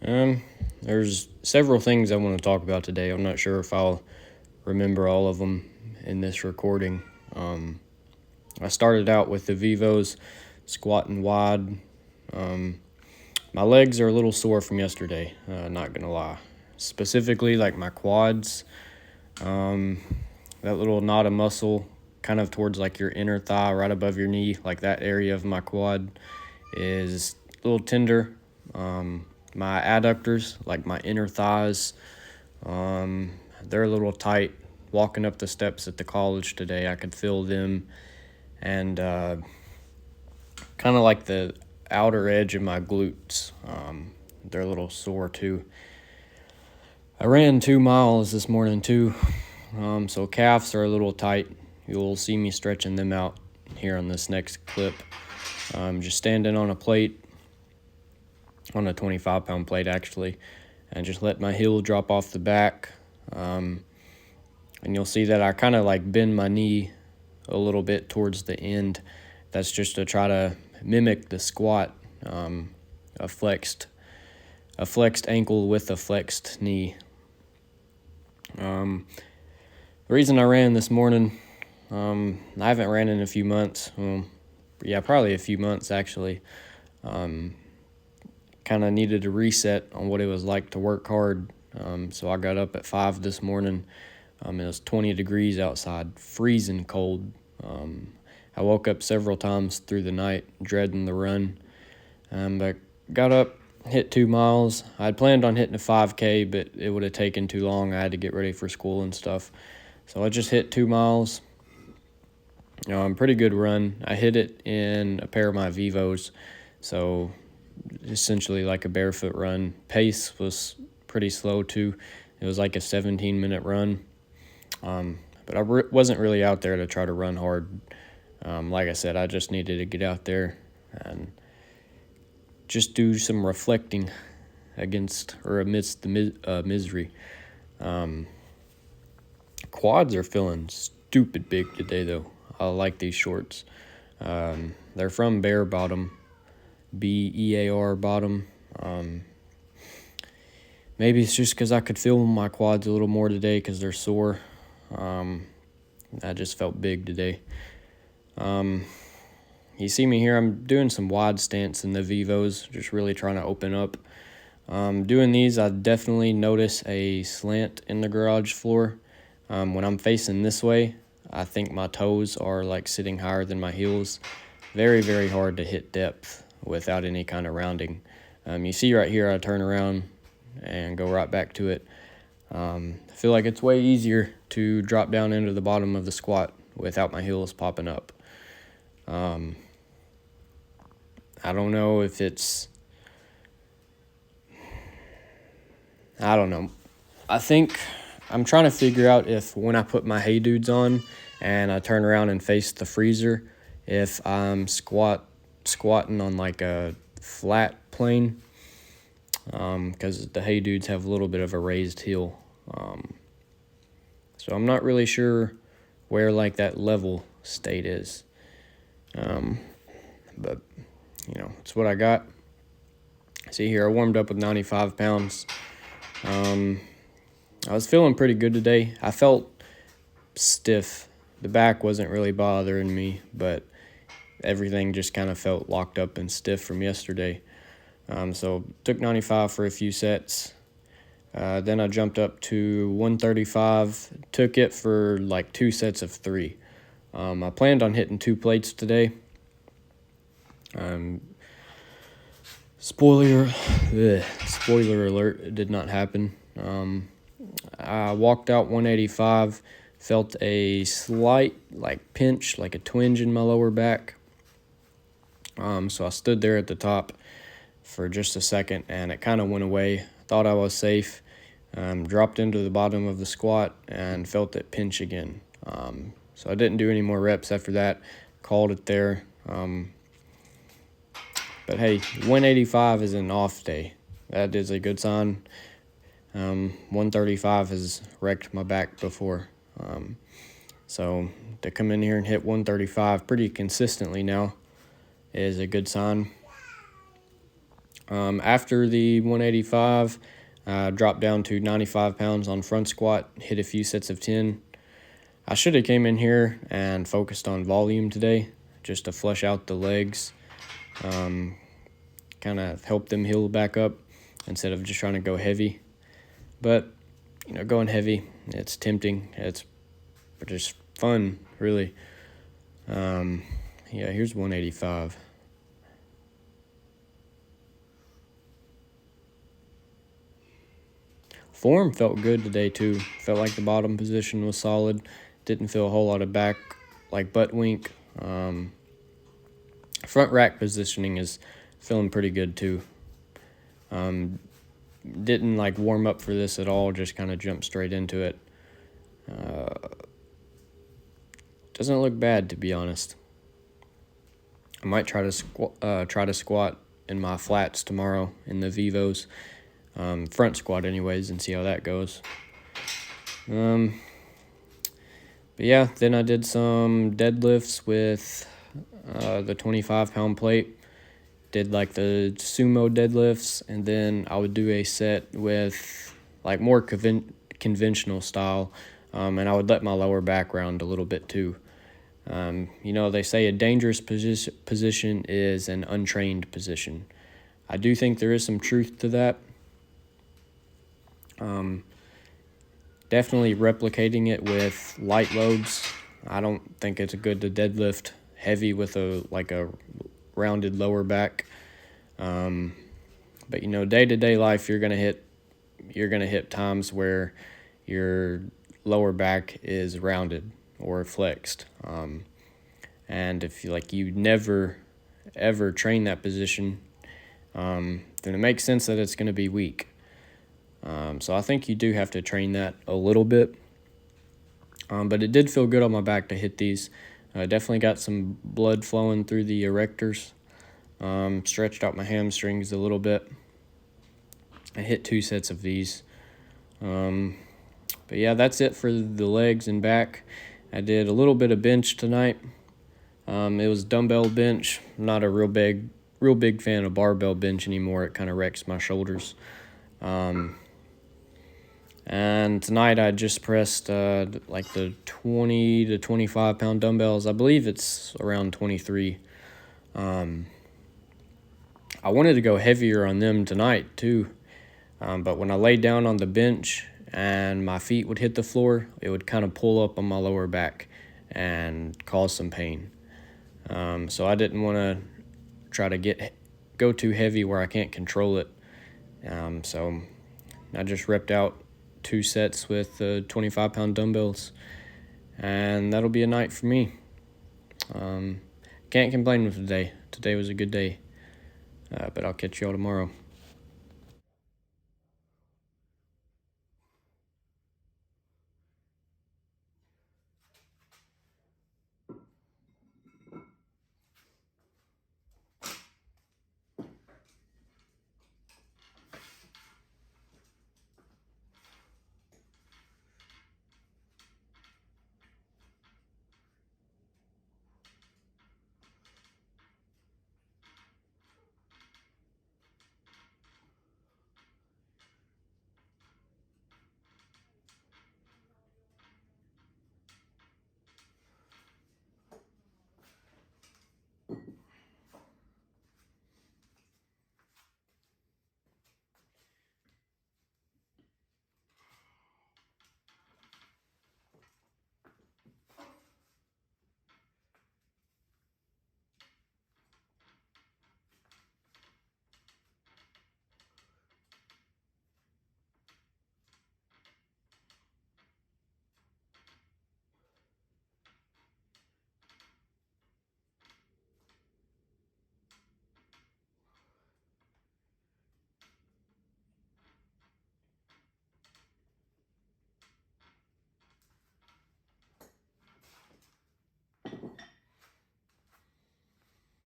Um, there's several things I want to talk about today. I'm not sure if I'll remember all of them in this recording. Um, I started out with the Vivos squatting wide. Um, my legs are a little sore from yesterday, not gonna lie. Specifically, like my quads, um, that little knot of muscle kind of towards like your inner thigh, right above your knee, like that area of my quad is a little tender. My adductors, like my inner thighs, um, they're a little tight. Walking up the steps at the college today, I could feel them, and kind of like the outer edge of my glutes. They're a little sore too. I ran 2 miles this morning too, so calves are a little tight. You'll see me stretching them out here on this next clip. Just standing on a plate, on a 25-pound plate actually, and just let my heel drop off the back. And you'll see that I kind of like bend my knee a little bit towards the end. That's just to try to mimic the squat, a flexed ankle with a flexed knee. The reason I ran this morning, I haven't ran in a few months. Probably a few months actually. Kind of needed a reset on what it was like to work hard. So I got up at 5 this morning. It was 20 degrees outside, freezing cold. I woke up several times through the night, dreading the run. But got up, hit 2 miles. I'd planned on hitting a 5K, but it would have taken too long. I had to get ready for school and stuff. So I just hit 2 miles. Pretty good run. I hit it in a pair of my Vivos, so essentially like a barefoot run. Pace was pretty slow too. It was like a 17-minute run. But I wasn't really out there to try to run hard. Like I said, I just needed to get out there and just do some reflecting amidst the misery. Quads are feeling stupid big today, though. I like these shorts. They're from Bear Bottom, BEAR Bottom. Maybe it's just because I could feel my quads a little more today because they're sore. I just felt big today. You see me here, I'm doing some wide stance in the Vivos, just really trying to open up. Doing these, I definitely notice a slant in the garage floor. When I'm facing this way, I think my toes are like sitting higher than my heels. Very, very hard to hit depth without any kind of rounding. You see right here, I turn around and go right back to it. I feel like it's way easier to drop down into the bottom of the squat without my heels popping up. I don't know if I don't know. I think I'm trying to figure out if when I put my Hey Dudes on and I turn around and face the freezer, if I'm squatting on like a flat plane, because the Hey Dudes have a little bit of a raised heel. So I'm not really sure where like that level state is. But it's what I got. See here, I warmed up with 95 pounds. I was feeling pretty good today. I felt stiff. The back wasn't really bothering me, but everything just kind of felt locked up and stiff from yesterday. So took 95 for a few sets. Then I jumped up to 135. Took it for like 2 sets of 3. I planned on hitting 2 plates today. Spoiler alert, it did not happen. I walked out 185, felt a slight like pinch, like a twinge in my lower back. So I stood there at the top for just a second and it kind of went away. Thought I was safe. Dropped into the bottom of the squat and felt it pinch again. So I didn't do any more reps after that. Called it there. But hey, 185 is an off day. That is a good sign. 135 has wrecked my back before. So to come in here and hit 135 pretty consistently now is a good sign. After the 185, dropped down to 95 pounds on front squat, hit a few sets of 10. I should have came in here and focused on volume today, just to flush out the legs, kind of help them heal back up instead of just trying to go heavy. But, going heavy, it's tempting. It's just fun, really. Here's 185. Form felt good today, too. Felt like the bottom position was solid. Didn't feel a whole lot of back, like butt wink. Front rack positioning is feeling pretty good, too. Didn't, warm up for this at all. Just kind of jumped straight into it. Doesn't look bad, to be honest. I might try to squat in my flats tomorrow in the Vivos. Front squat anyways, and see how that goes. But yeah, then I did some deadlifts with the 25-pound plate. Did the sumo deadlifts, and then I would do a set with more conventional style, and I would let my lower back round a little bit too. They say a dangerous position is an untrained position. I do think there is some truth to that. Definitely replicating it with light loads. I don't think it's good to deadlift heavy with a rounded lower back. But day-to-day life, you're gonna hit times where your lower back is rounded or flexed. And if you never ever train that position, then it makes sense that it's going to be weak. So I think you do have to train that a little bit. But it did feel good on my back to hit these. Definitely got some blood flowing through the erectors. Stretched out my hamstrings a little bit. I hit 2 sets of these. But yeah, that's it for the legs and back. I did a little bit of bench tonight. It was dumbbell bench. I'm not a real big fan of barbell bench anymore. It kind of wrecks my shoulders. And tonight I just pressed the 20 to 25 pound dumbbells. I believe it's around 23. I wanted to go heavier on them tonight too. But when I laid down on the bench and my feet would hit the floor, it would kind of pull up on my lower back and cause some pain. So I didn't want to try to go too heavy where I can't control it. So I just repped out 2 sets with 25-pound dumbbells, and that'll be a night for me. Can't complain with today. Today was a good day, but I'll catch y'all tomorrow.